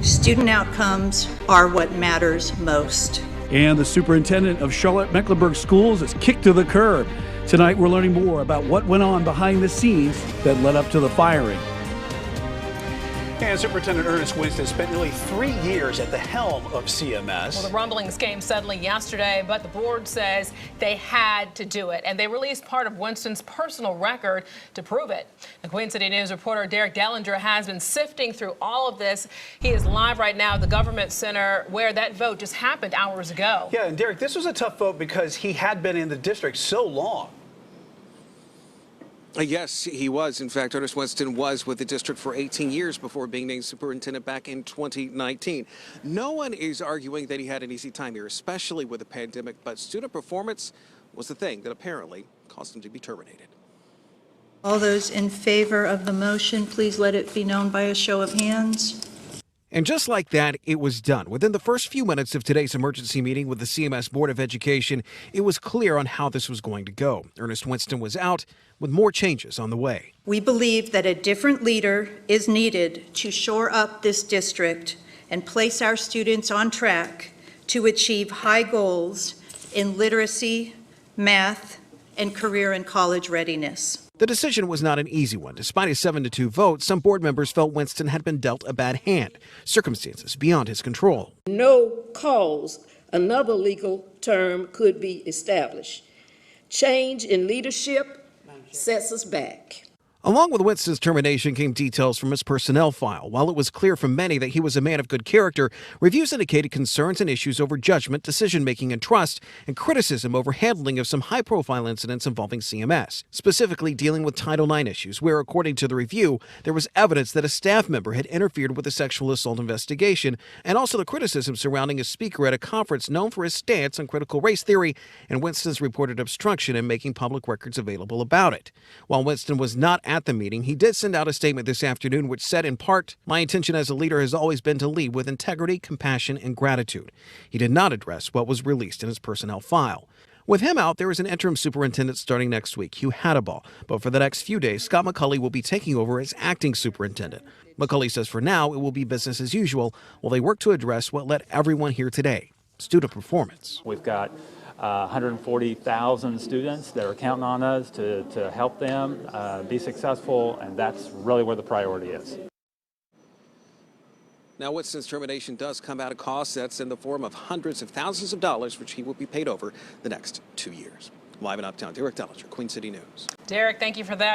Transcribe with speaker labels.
Speaker 1: Student outcomes are what matters most.
Speaker 2: And the superintendent of Charlotte-Mecklenburg Schools is kicked to the curb. Tonight, we're learning more about what went on behind the scenes that led up to the firing.
Speaker 3: And Superintendent Earnest Winston spent nearly 3 years at the helm of CMS.
Speaker 4: Well, the rumblings came suddenly yesterday, but the board says they had to do it, and they released part of Winston's personal record to prove it. The Queen City News reporter Derek Dellinger has been sifting through all of this. He is live right now at the Government Center, where that vote just happened hours ago.
Speaker 3: Yeah, and Derek, this was a tough vote because he had been in the district so long.
Speaker 5: Yes, he was. In fact, Earnest Winston was with the district for 18 years before being named superintendent back in 2019. No one is arguing that he had an easy time here, especially with the pandemic, but student performance was the thing that apparently caused him to be terminated.
Speaker 1: All those in favor of the motion, please let it be known by a show of hands.
Speaker 5: And just like that, it was done. Within the first few minutes of today's emergency meeting with the CMS Board of Education, it was clear on how this was going to go. Earnest Winston was out with more changes on the way.
Speaker 1: We believe that a different leader is needed to shore up this district and place our students on track to achieve high goals in literacy, math, and career and college readiness.
Speaker 5: The decision was not an easy one. Despite a 7-2 vote, some board members felt Winston had been dealt a bad hand, circumstances beyond his control.
Speaker 6: No cause, another legal term could be established. Change in leadership sets us back.
Speaker 5: Along with Winston's termination came details from his personnel file. While it was clear from many that he was a man of good character, reviews indicated concerns and issues over judgment, decision-making, and trust, and criticism over handling of some high-profile incidents involving CMS, specifically dealing with Title IX issues, where, according to the review, there was evidence that a staff member had interfered with a sexual assault investigation, and also the criticism surrounding a speaker at a conference known for his stance on critical race theory and Winston's reported obstruction in making public records available about it. While Winston was not at the meeting, he did send out a statement this afternoon which said, in part, "My intention as a leader has always been to lead with integrity, compassion, and gratitude." He did not address what was released in his personnel file. With him out, there is an interim superintendent starting next week, Hugh Hadaball. But for the next few days, Scott McCulley will be taking over as acting superintendent. McCulley says for now, it will be business as usual while they work to address what led everyone here today: student performance.
Speaker 7: We've got 140,000 students that are counting on us to help them be successful, and that's really where the priority is.
Speaker 5: Now, Winston's termination does come at a cost. That's in the form of hundreds of thousands of dollars, which he will be paid over the next 2 years. Live in Uptown, Derek Dellinger, Queen City News.
Speaker 4: Derek, thank you for that.